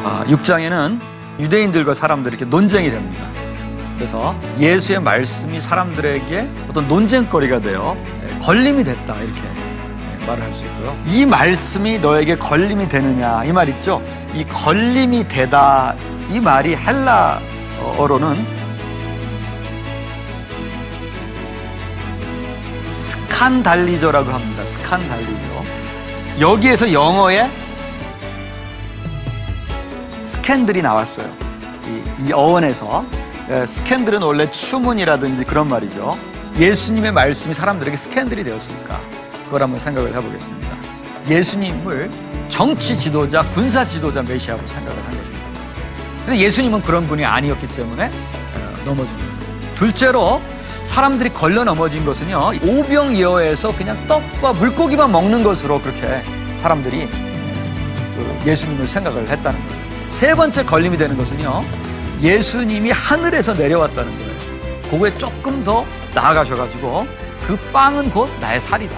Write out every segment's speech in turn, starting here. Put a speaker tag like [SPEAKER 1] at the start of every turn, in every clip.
[SPEAKER 1] 6장에는 유대인들과 사람들이 이렇게 논쟁이 됩니다. 그래서 예수의 말씀이 사람들에게 어떤 논쟁거리가 되어 걸림이 됐다, 이렇게 말을 할 수 있고요. 이 말씀이 너에게 걸림이 되느냐, 이 말 있죠. 이 걸림이 되다, 이 말이 헬라어로는 스칸달리조라고 합니다. 스칸달리조. 여기에서 영어에 스캔들이 나왔어요. 이 어원에서. 스캔들은 원래 추문이라든지 그런 말이죠. 예수님의 말씀이 사람들에게 스캔들이 되었을까? 그걸 한번 생각을 해보겠습니다. 예수님을 정치 지도자, 군사 지도자, 메시아로 생각을 한 것입니다. 근데 예수님은 그런 분이 아니었기 때문에 넘어진 겁니다. 둘째로 사람들이 걸려 넘어진 것은요, 오병이어에서 그냥 떡과 물고기만 먹는 것으로 그렇게 사람들이 예수님을 생각을 했다는 거예요. 세 번째 걸림이 되는 것은요, 예수님이 하늘에서 내려왔다는 거예요. 그거에 조금 더 나아가셔가지고 그 빵은 곧 나의 살이다.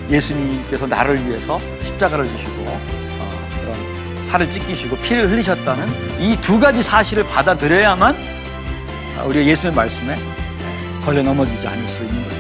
[SPEAKER 1] 예수님께서 나를 위해서 십자가를 지시고 그런 살을 찢기시고 피를 흘리셨다는 이 두 가지 사실을 받아들여야만 우리가 예수님의 말씀에 걸려 넘어지지 않을 수 있는 거예요.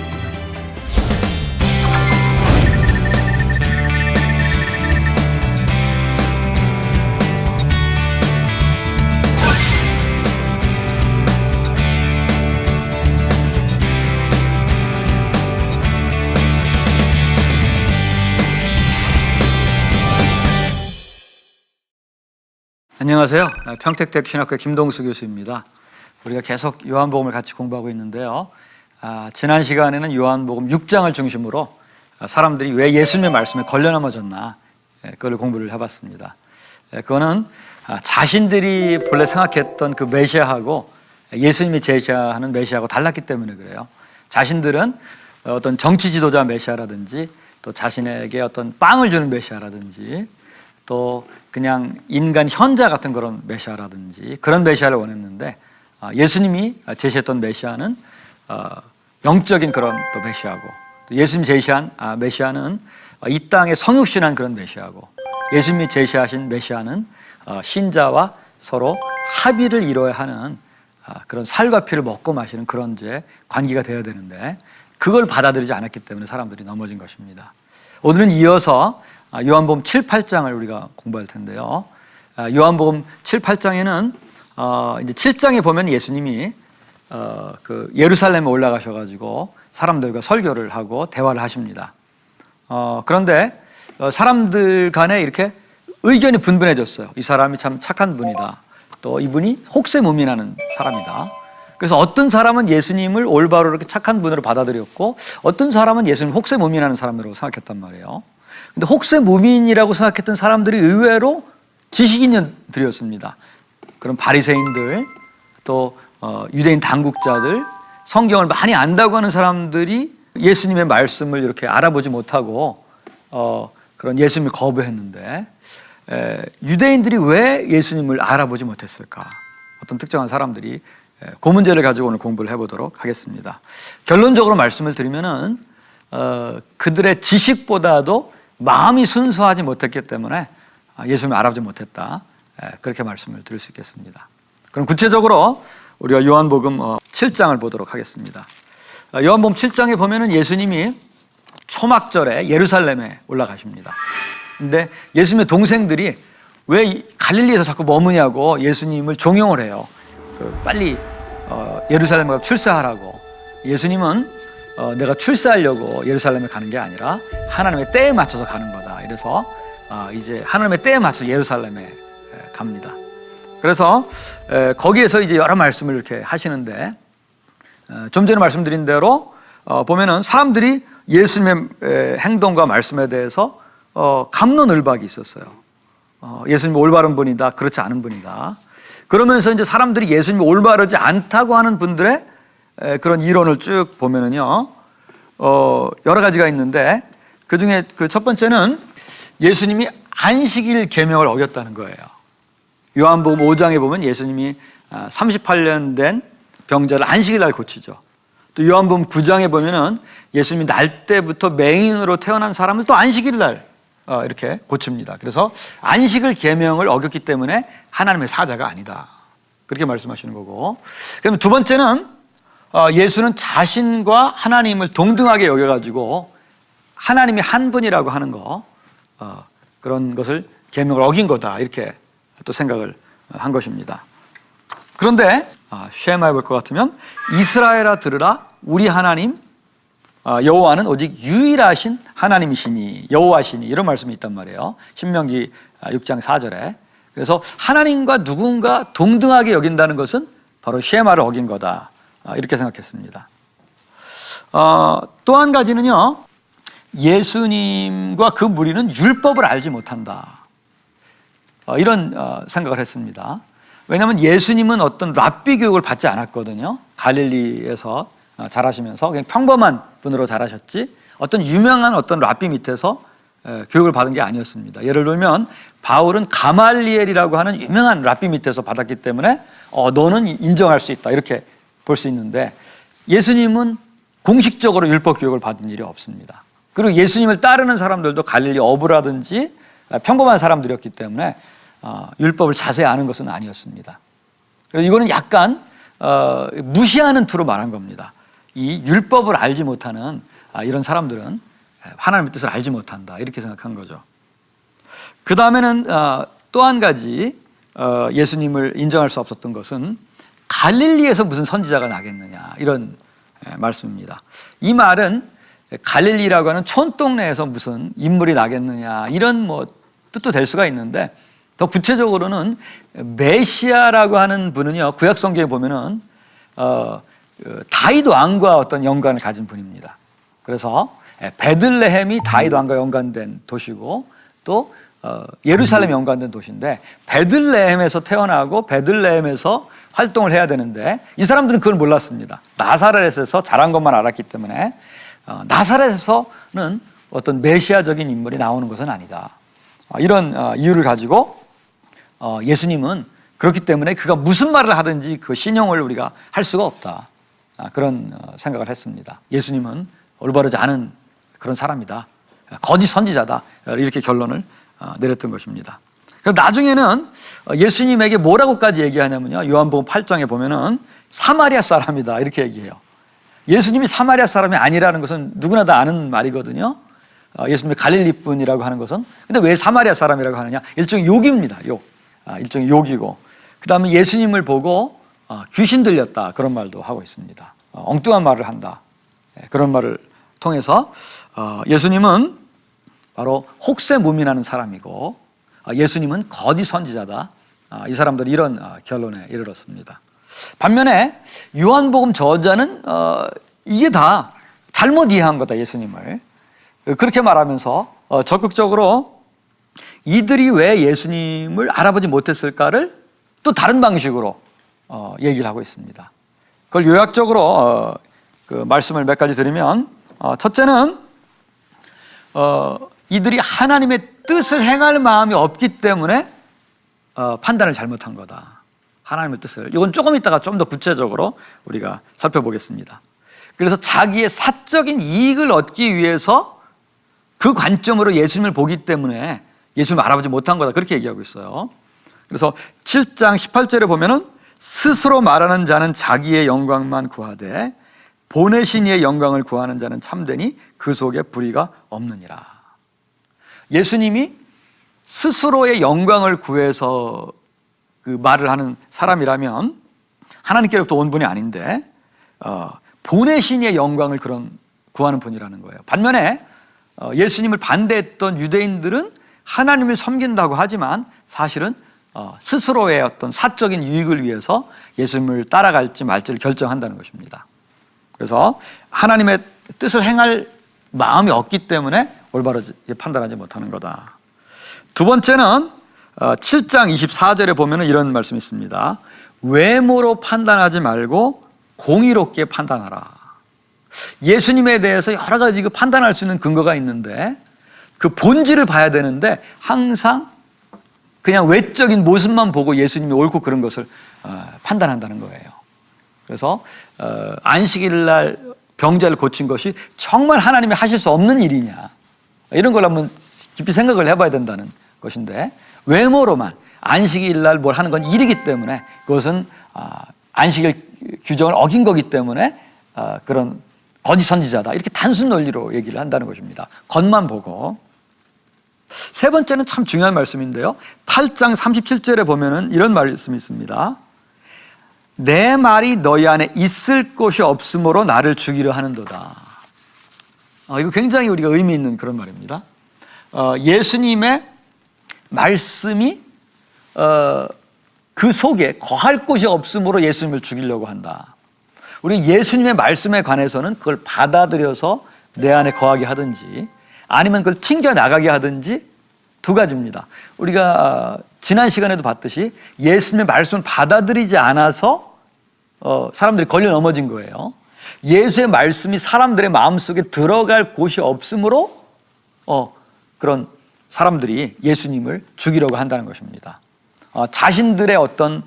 [SPEAKER 1] 안녕하세요. 평택대학교 신학과 김동수 교수입니다. 우리가 계속 요한복음을 같이 공부하고 있는데요. 지난 시간에는 요한복음 6장을 중심으로 사람들이 왜 예수님의 말씀에 걸려 넘어졌나, 그걸 공부를 해봤습니다. 그거는 자신들이 본래 생각했던 그 메시아하고 예수님이 제시하는 메시아하고 달랐기 때문에 그래요. 자신들은 어떤 정치 지도자 메시아라든지 또 자신에게 어떤 빵을 주는 메시아라든지 또 그냥 인간 현자 같은 그런 메시아라든지 그런 메시아를 원했는데, 예수님이 제시했던 메시아는 영적인 그런 또 메시아고, 또 예수님이 제시한 메시아는 이 땅에 성육신한 그런 메시아고, 예수님이 제시하신 메시아는 신자와 서로 합의를 이뤄야 하는 그런 살과 피를 먹고 마시는 그런 이제 관계가 되어야 되는데, 그걸 받아들이지 않았기 때문에 사람들이 넘어진 것입니다. 오늘은 이어서 요한복음 7, 8장을 우리가 공부할 텐데요. 요한복음 7, 8장에는 이제 7장에 보면 예수님이 그 예루살렘에 올라가셔가지고 사람들과 설교를 하고 대화를 하십니다. 그런데 사람들 간에 이렇게 의견이 분분해졌어요. 이 사람이 참 착한 분이다. 또 이분이 혹세무민하는 사람이다. 그래서 어떤 사람은 예수님을 올바로 이렇게 착한 분으로 받아들였고, 어떤 사람은 예수님을 혹세무민하는 사람으로 생각했단 말이에요. 근데 혹세무민이라고 생각했던 사람들이 의외로 지식인들이었습니다. 그런 바리새인들, 또 유대인 당국자들, 성경을 많이 안다고 하는 사람들이 예수님의 말씀을 이렇게 알아보지 못하고 그런 예수님을 거부했는데, 유대인들이 왜 예수님을 알아보지 못했을까? 어떤 특정한 사람들이 그 문제를 가지고 오늘 공부를 해보도록 하겠습니다. 결론적으로 말씀을 드리면은 그들의 지식보다도 마음이 순수하지 못했기 때문에 예수님을 알아보지 못했다, 그렇게 말씀을 드릴 수 있겠습니다. 그럼 구체적으로 우리가 요한복음 7장을 보도록 하겠습니다. 요한복음 7장에 보면은 예수님이 초막절에 예루살렘에 올라가십니다. 근데 예수님의 동생들이 왜 갈릴리에서 자꾸 머무냐고 예수님을 종용을 해요. 빨리 예루살렘에 가서 출세하라고. 예수님은 내가 출세하려고 예루살렘에 가는 게 아니라 하나님의 때에 맞춰서 가는 거다. 이래서 이제 하나님의 때에 맞춰서 예루살렘에 갑니다. 그래서 거기에서 이제 여러 말씀을 이렇게 하시는데, 좀 전에 말씀드린 대로 보면은 사람들이 예수님의 행동과 말씀에 대해서 갑론을박이 있었어요. 예수님이 올바른 분이다, 그렇지 않은 분이다. 그러면서 이제 사람들이 예수님이 올바르지 않다고 하는 분들의 그런 이론을 쭉 보면은요, 여러 가지가 있는데, 그 중에 그 첫 번째는 예수님이 안식일 계명을 어겼다는 거예요. 요한복음 5장에 보면 예수님이 38년 된 병자를 안식일 날 고치죠. 또 요한복음 9장에 보면은 예수님이 날 때부터 맹인으로 태어난 사람을 또 안식일 날 이렇게 고칩니다. 그래서 안식을 계명을 어겼기 때문에 하나님의 사자가 아니다, 그렇게 말씀하시는 거고, 그럼 두 번째는 예수는 자신과 하나님을 동등하게 여겨가지고 하나님이 한 분이라고 하는 거, 그런 것을 계명을 어긴 거다, 이렇게 또 생각을 한 것입니다. 그런데 쉐마해 볼 것 같으면 이스라엘아 들으라, 우리 하나님 여호와는 오직 유일하신 하나님이시니, 여호와시니, 이런 말씀이 있단 말이에요. 신명기 6장 4절에. 그래서 하나님과 누군가 동등하게 여긴다는 것은 바로 쉐마를 어긴 거다, 이렇게 생각했습니다. 또 한 가지는요, 예수님과 그 무리는 율법을 알지 못한다, 이런 생각을 했습니다. 왜냐하면 예수님은 어떤 랍비 교육을 받지 않았거든요. 갈릴리에서 자라시면서 그냥 평범한 분으로 자라셨지 어떤 유명한 어떤 랍비 밑에서 교육을 받은 게 아니었습니다. 예를 들면 바울은 가말리엘이라고 하는 유명한 랍비 밑에서 받았기 때문에 너는 인정할 수 있다, 이렇게 볼 수 있는데, 예수님은 공식적으로 율법 교육을 받은 일이 없습니다. 그리고 예수님을 따르는 사람들도 갈릴리 어부라든지 평범한 사람들이었기 때문에 율법을 자세히 아는 것은 아니었습니다. 그래서 이거는 약간 무시하는 투로 말한 겁니다. 이 율법을 알지 못하는 이런 사람들은 하나님의 뜻을 알지 못한다, 이렇게 생각한 거죠. 그 다음에는 또 한 가지 예수님을 인정할 수 없었던 것은 갈릴리에서 무슨 선지자가 나겠느냐, 이런 말씀입니다. 이 말은 갈릴리라고 하는 촌동네에서 무슨 인물이 나겠느냐, 이런 뜻도 될 수가 있는데, 더 구체적으로는 메시아라고 하는 분은요, 구약 성경에 보면은 다윗 왕과 어떤 연관을 가진 분입니다. 그래서 베들레헴이 다윗 왕과 연관된 도시고, 또 예루살렘이 연관된 도시인데, 베들레헴에서 태어나고 베들레헴에서 활동을 해야 되는데 이 사람들은 그걸 몰랐습니다. 나사렛에서 자란 것만 알았기 때문에 나사렛에서는 어떤 메시아적인 인물이 나오는 것은 아니다, 이런 이유를 가지고 예수님은 그렇기 때문에 그가 무슨 말을 하든지 그 신용을 우리가 할 수가 없다, 그런 생각을 했습니다. 예수님은 올바르지 않은 그런 사람이다, 거짓 선지자다, 이렇게 결론을 내렸던 것입니다. 나중에는 예수님에게 뭐라고까지 얘기하냐면요, 요한복음 8장에 보면은 사마리아 사람이다, 이렇게 얘기해요. 예수님이 사마리아 사람이 아니라는 것은 누구나 다 아는 말이거든요. 예수님이 갈릴리 분이라고 하는 것은. 근데 왜 사마리아 사람이라고 하느냐, 일종의 욕입니다. 일종의 욕이고, 그 다음에 예수님을 보고 귀신 들렸다, 그런 말도 하고 있습니다. 엉뚱한 말을 한다, 그런 말을 통해서 예수님은 바로 혹세무민하는 사람이고, 예수님은 거짓 선지자다, 이 사람들이 이런 결론에 이르렀습니다. 반면에 요한복음 저자는 이게 다 잘못 이해한 거다, 예수님을. 그렇게 말하면서 적극적으로 이들이 왜 예수님을 알아보지 못했을까를 또 다른 방식으로 얘기를 하고 있습니다. 그걸 요약적으로 그 말씀을 몇 가지 드리면, 첫째는 이들이 하나님의 뜻을 행할 마음이 없기 때문에 판단을 잘못한 거다, 하나님의 뜻을. 이건 조금 있다가 좀 더 구체적으로 우리가 살펴보겠습니다. 그래서 자기의 사적인 이익을 얻기 위해서 그 관점으로 예수님을 보기 때문에 예수님을 알아보지 못한 거다, 그렇게 얘기하고 있어요. 그래서 7장 18절에 보면은 스스로 말하는 자는 자기의 영광만 구하되 보내신 이의 영광을 구하는 자는 참되니 그 속에 불의가 없느니라. 예수님이 스스로의 영광을 구해서 그 말을 하는 사람이라면 하나님께로부터 온 분이 아닌데 보내신 이의 영광을 구하는 분이라는 거예요. 반면에 예수님을 반대했던 유대인들은 하나님을 섬긴다고 하지만 사실은 스스로의 어떤 사적인 유익을 위해서 예수님을 따라갈지 말지를 결정한다는 것입니다. 그래서 하나님의 뜻을 행할 마음이 없기 때문에 올바르게 판단하지 못하는 거다. 두 번째는 7장 24절에 보면 이런 말씀이 있습니다. 외모로 판단하지 말고 공의롭게 판단하라. 예수님에 대해서 여러 가지 판단할 수 있는 근거가 있는데 그 본질을 봐야 되는데 항상 그냥 외적인 모습만 보고 예수님이 옳고 그런 것을 판단한다는 거예요. 그래서 안식일 날 병자를 고친 것이 정말 하나님이 하실 수 없는 일이냐, 이런 걸 한번 깊이 생각을 해봐야 된다는 것인데, 외모로만 안식일 날 뭘 하는 건 일이기 때문에 그것은 안식일 규정을 어긴 거기 때문에 그런 거짓 선지자다, 이렇게 단순 논리로 얘기를 한다는 것입니다. 겉만 보고. 세 번째는 참 중요한 말씀인데요, 8장 37절에 보면은 이런 말씀이 있습니다. 내 말이 너희 안에 있을 곳이 없으므로 나를 죽이려 하는도다. 이거 굉장히 우리가 의미 있는 그런 말입니다. 예수님의 말씀이 그 속에 거할 곳이 없으므로 예수님을 죽이려고 한다. 우리 예수님의 말씀에 관해서는 그걸 받아들여서 내 안에 거하게 하든지 아니면 그걸 튕겨나가게 하든지 두 가지입니다. 우리가 지난 시간에도 봤듯이 예수님의 말씀을 받아들이지 않아서 사람들이 걸려 넘어진 거예요. 예수의 말씀이 사람들의 마음속에 들어갈 곳이 없으므로 그런 사람들이 예수님을 죽이려고 한다는 것입니다. 자신들의 어떤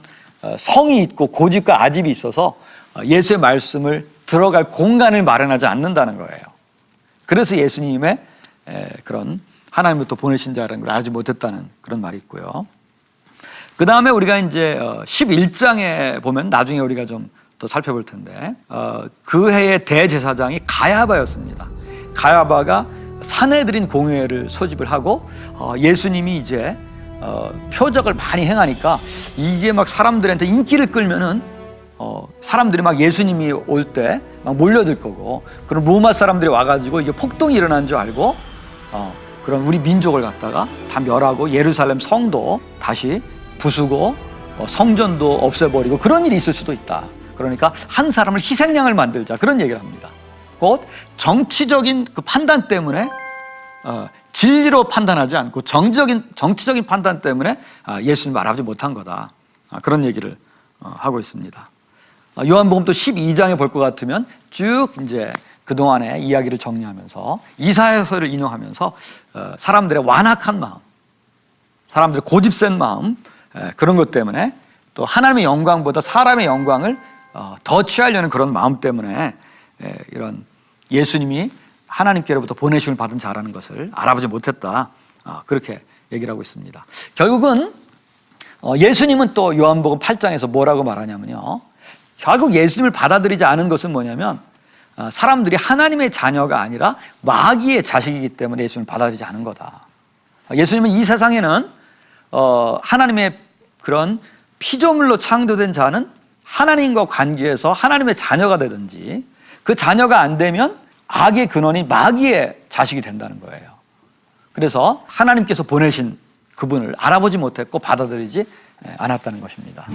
[SPEAKER 1] 성이 있고 고집과 아집이 있어서 예수의 말씀을 들어갈 공간을 마련하지 않는다는 거예요. 그래서 예수님의 그런 하나님부터 보내신 자라는 걸 알지 못했다는 그런 말이 있고요. 그 다음에 우리가 이제 11장에 보면 나중에 우리가 좀 더 살펴볼 텐데, 그 해의 대제사장이 가야바였습니다. 가야바가 산헤드린 공회를 소집을 하고 예수님이 이제 표적을 많이 행하니까 이게 막 사람들한테 인기를 끌면은 사람들이 막 예수님이 올 때 막 몰려들 거고, 그럼 로마 사람들이 와가지고 이게 폭동이 일어난 줄 알고 그런 우리 민족을 갖다가 다 멸하고 예루살렘 성도 다시 부수고 성전도 없애버리고 그런 일이 있을 수도 있다. 그러니까 한 사람을 희생양을 만들자, 그런 얘기를 합니다. 곧 정치적인 그 판단 때문에 진리로 판단하지 않고 정치적인 판단 때문에 예수님을 알아보지 못한 거다, 그런 얘기를 하고 있습니다. 요한복음도 12장에 볼 것 같으면 쭉 이제 그동안의 이야기를 정리하면서 이사야서를 인용하면서 사람들의 완악한 마음, 사람들의 고집센 마음, 그런 것 때문에 또 하나님의 영광보다 사람의 영광을 더 취하려는 그런 마음 때문에 이런 예수님이 하나님께로부터 보내심을 받은 자라는 것을 알아보지 못했다, 그렇게 얘기를 하고 있습니다. 결국은 예수님은 또 요한복음 8장에서 뭐라고 말하냐면요, 결국 예수님을 받아들이지 않은 것은 뭐냐면 사람들이 하나님의 자녀가 아니라 마귀의 자식이기 때문에 예수님을 받아들이지 않은 거다. 예수님은 이 세상에는 하나님의 그런 피조물로 창조된 자는 하나님과 관계에서 하나님의 자녀가 되든지, 그 자녀가 안 되면 악의 근원이 마귀의 자식이 된다는 거예요. 그래서 하나님께서 보내신 그분을 알아보지 못했고 받아들이지 않았다는 것입니다.